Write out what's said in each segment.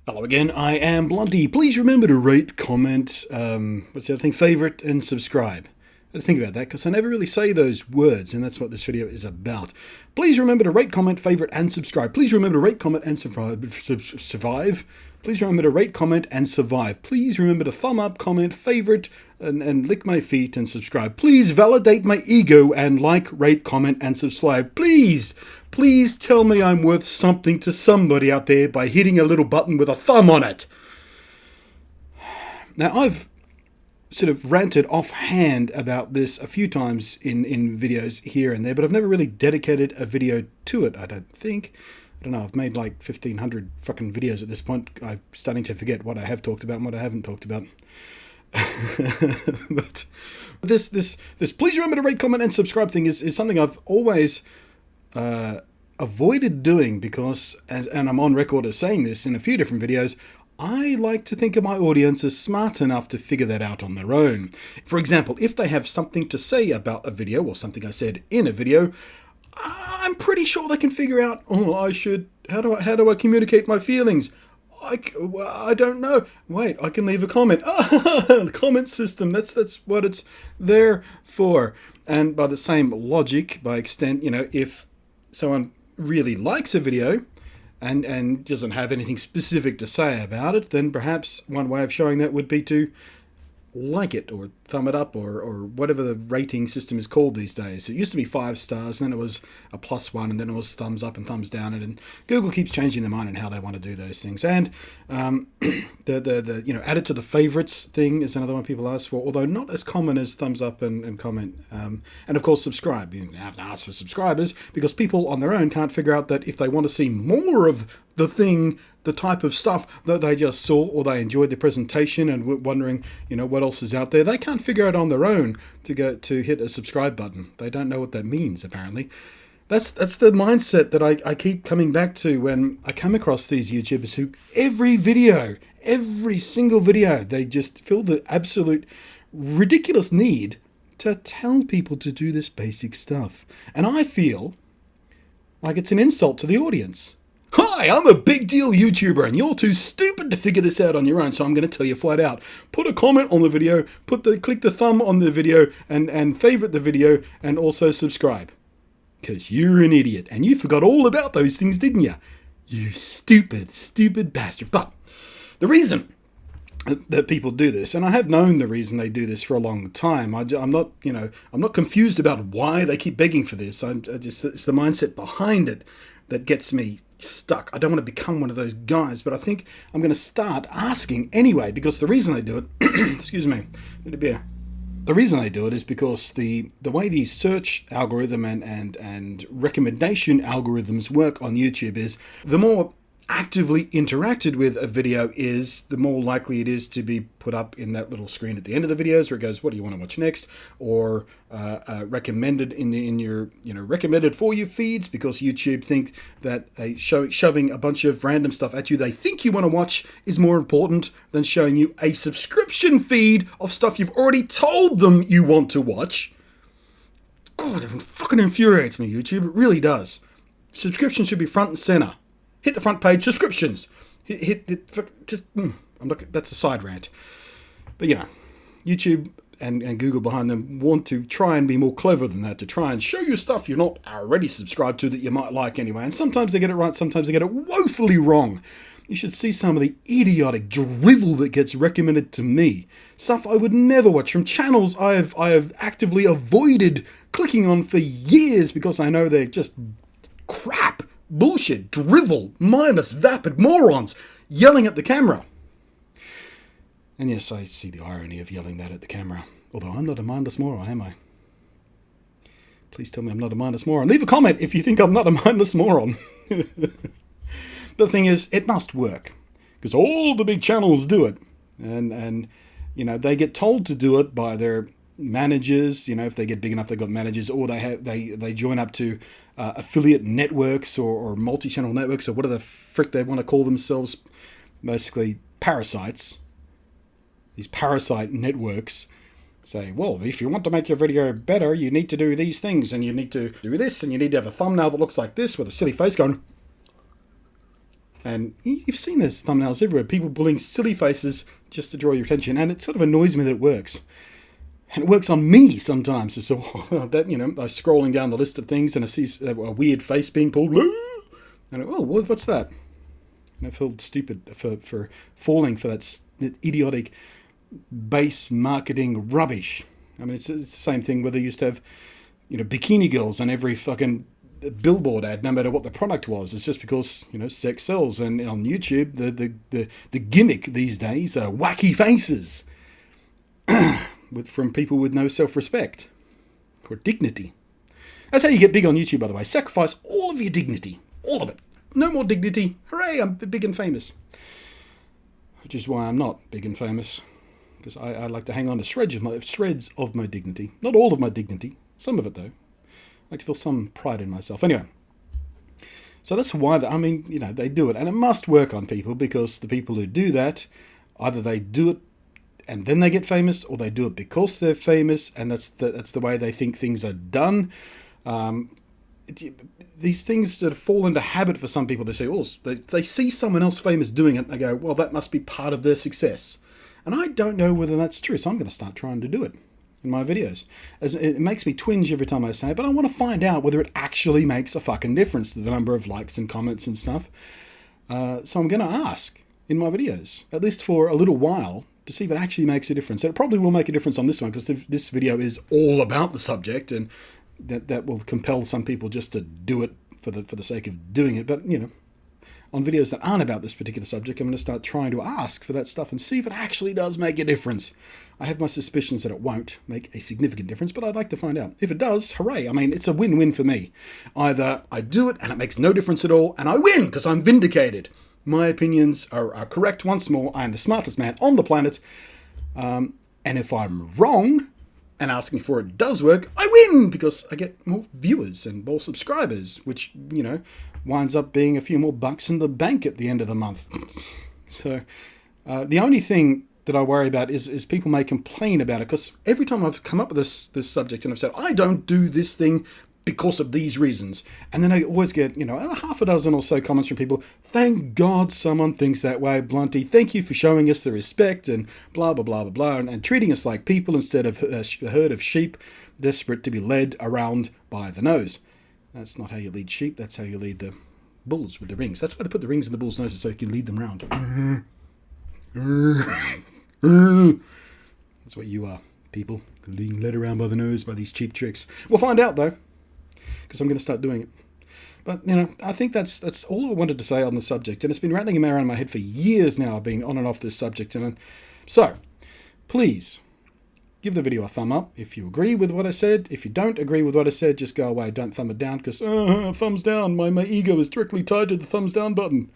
Hello again, I am Blunty. Please remember to rate, comment, what's the other thing, favourite and subscribe. I had to think about that because I never really say those words, and that's what this video is about. Please remember to rate, comment, favourite and subscribe. Please remember to rate, comment and survive. Please remember to rate, comment and survive. Please remember to thumb up, comment, favourite and lick my feet and subscribe. Please validate my ego and like, rate, comment and subscribe. Please tell me I'm worth something to somebody out there by hitting a little button with a thumb on it. Now, I've sort of ranted offhand about this a few times in videos here and there, but I've never really dedicated a video to it, I don't think. I don't know, I've made like 1,500 fucking videos at this point. I'm starting to forget what I have talked about and what I haven't talked about. But this please remember to rate, comment and subscribe thing is something I've always avoided doing because, and I'm on record as saying this in a few different videos, I like to think of my audience as smart enough to figure that out on their own. For example, if they have something to say about a video or something I said in a video, I'm pretty sure they can figure out, how do I communicate my feelings? I don't know. Wait, I can leave a comment. The comment system, that's what it's there for. And by the same logic, by extent, if someone really likes a video and doesn't have anything specific to say about it, then perhaps one way of showing that would be to like it or thumb it up or whatever the rating system is called these days. It used to be 5 stars, and then it was a +1, and then it was thumbs up and thumbs down, and Google keeps changing their mind on how they want to do those things. And the added to the favorites thing is another one people ask for, although not as common as thumbs up and comment. And of course subscribe. You have to ask for subscribers because people on their own can't figure out that if they want to see more of the thing, the type of stuff that they just saw, or they enjoyed the presentation and were wondering, what else is out there, they can't figure out on their own to go to hit a subscribe button. They don't know what that means, apparently. That's the mindset that I keep coming back to when I come across these YouTubers who every single video, they just feel the absolute ridiculous need to tell people to do this basic stuff. And I feel like it's an insult to the audience. Hi, I'm a big deal YouTuber and you're too stupid to figure this out on your own, so I'm going to tell you flat out. Put a comment on the video, click the thumb on the video and favorite the video and also subscribe. Because you're an idiot and you forgot all about those things, didn't you? You stupid bastard. But the reason that people do this, and I have known the reason they do this for a long time. I'm not confused about why they keep begging for this. It's the mindset behind it that gets me stuck. I don't want to become one of those guys, but I think I'm going to start asking anyway, because the reason they do it, excuse me, need a beer. The reason they do it is because the way the search algorithm and recommendation algorithms work on YouTube is the more actively interacted with a video is, the more likely it is to be put up in that little screen at the end of the videos where it goes, what do you want to watch next? Or recommended in your recommended for you feeds, because YouTube think that shoving a bunch of random stuff at you they think you want to watch is more important than showing you a subscription feed of stuff you've already told them you want to watch. God, it fucking infuriates me, YouTube. It really does. Subscription should be front and center. Hit the front page, subscriptions. That's a side rant. But YouTube and Google behind them want to try and be more clever than that, to try and show you stuff you're not already subscribed to that you might like anyway. And sometimes they get it right, sometimes they get it woefully wrong. You should see some of the idiotic drivel that gets recommended to me. Stuff I would never watch from channels I have actively avoided clicking on for years because I know they're just crap. Bullshit, drivel, mindless, vapid morons yelling at the camera. And yes, I see the irony of yelling that at the camera. Although I'm not a mindless moron, am I? Please tell me I'm not a mindless moron. Leave a comment if you think I'm not a mindless moron. The thing is, it must work. Because all the big channels do it. And they get told to do it by their managers. If they get big enough, they've got managers, or they join up to affiliate networks or multi-channel networks, or whatever the frick they want to call themselves. Basically parasites. These parasite networks say, well, if you want to make your video better, you need to do these things, and you need to do this, and you need to have a thumbnail that looks like this with a silly face going. And you've seen those thumbnails everywhere. People pulling silly faces just to draw your attention. And it sort of annoys me that it works. And it works on me sometimes. So that, I'm scrolling down the list of things and I see a weird face being pulled. And what's that? And I feel stupid for falling for that idiotic base marketing rubbish. I mean, it's the same thing where they used to have, bikini girls on every fucking billboard ad, no matter what the product was. It's just because, sex sells. And on YouTube, the gimmick these days are wacky faces from people with no self-respect or dignity. That's how you get big on YouTube, by the way. Sacrifice all of your dignity. All of it. No more dignity. Hooray, I'm big and famous. Which is why I'm not big and famous. Because I like to hang on to shreds of my dignity. Not all of my dignity. Some of it, though. I like to feel some pride in myself. Anyway. So that's why, they do it. And it must work on people, because the people who do that, either they do it and then they get famous, or they do it because they're famous, and that's the way they think things are done. These things sort of fall into habit for some people. They say, they see someone else famous doing it, and they go, well, that must be part of their success. And I don't know whether that's true, so I'm going to start trying to do it in my videos. It makes me twinge every time I say it, but I want to find out whether it actually makes a fucking difference to the number of likes and comments and stuff. So I'm going to ask in my videos, at least for a little while, to see if it actually makes a difference. And it probably will make a difference on this one, because this video is all about the subject, and that will compel some people just to do it for the sake of doing it. But, on videos that aren't about this particular subject, I'm going to start trying to ask for that stuff and see if it actually does make a difference. I have my suspicions that it won't make a significant difference, but I'd like to find out. If it does, hooray. I mean, it's a win-win for me. Either I do it and it makes no difference at all, and I win because I'm vindicated. My opinions are correct once more. I am the smartest man on the planet. And if I'm wrong and asking for it does work, I win because I get more viewers and more subscribers, which, winds up being a few more bucks in the bank at the end of the month. So the only thing that I worry about is people may complain about it, because every time I've come up with this subject and I've said, I don't do this thing because of these reasons. And then I always get, half a dozen or so comments from people. Thank God someone thinks that way, Blunty. Thank you for showing us the respect and blah, blah, blah, blah, blah. And treating us like people instead of a herd of sheep desperate to be led around by the nose. That's not how you lead sheep. That's how you lead the bulls with the rings. That's why they put the rings in the bull's noses, so you can lead them around. That's what you are, people. Being led around by the nose by these cheap tricks. We'll find out, though, because I'm going to start doing it. But, I think that's all I wanted to say on the subject. And it's been rattling around in my head for years now. I've been on and off this subject. So, please, give the video a thumb up if you agree with what I said. If you don't agree with what I said, just go away. Don't thumb it down, because, thumbs down. My ego is directly tied to the thumbs down button.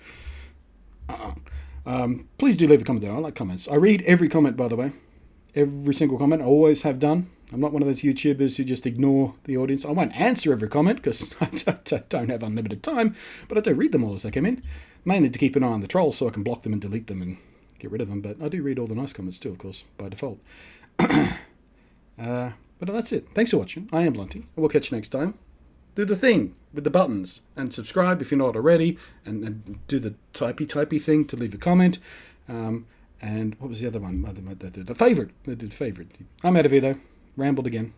Please do leave a comment there. I like comments. I read every comment, by the way. Every single comment. I always have done. I'm not one of those YouTubers who just ignore the audience. I won't answer every comment because I don't have unlimited time, but I do read them all as they come in. Mainly to keep an eye on the trolls so I can block them and delete them and get rid of them. But I do read all the nice comments too, of course, by default. But that's it. Thanks for watching. I am Blunty. We'll catch you next time. Do the thing with the buttons and subscribe if you're not already, and do the typey thing to leave a comment. And what was the other one? The favorite. I did favorite. I'm out of here though. Rambled again.